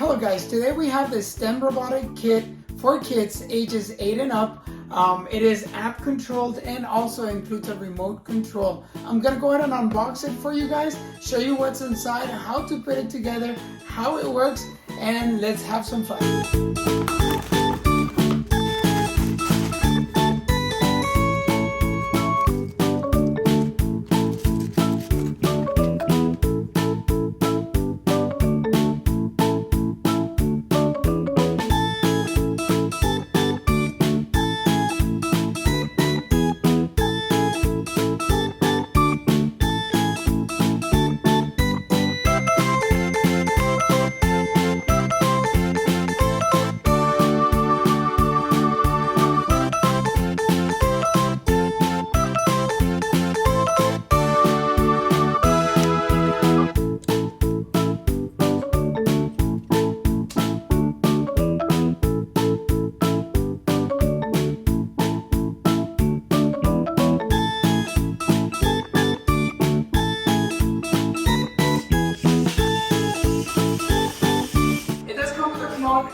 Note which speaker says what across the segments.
Speaker 1: Hello guys, today we have the STEM robotic kit for kids ages 8 and up. It is app controlled and also includes a remote control. I'm gonna go ahead and unbox it for you guys, show you what's inside, how to put it together, how it works, and let's have some fun.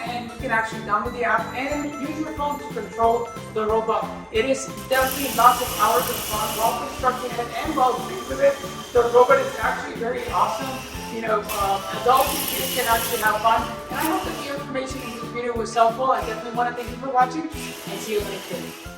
Speaker 1: And you can actually download the app and use your phone to control the robot. It is definitely lots of hours of fun, well constructed and well made with it. The robot is actually very awesome. You know, adults and kids can actually have fun. And I hope that the information in this video was helpful. I definitely want to thank you for watching and see you in the next video.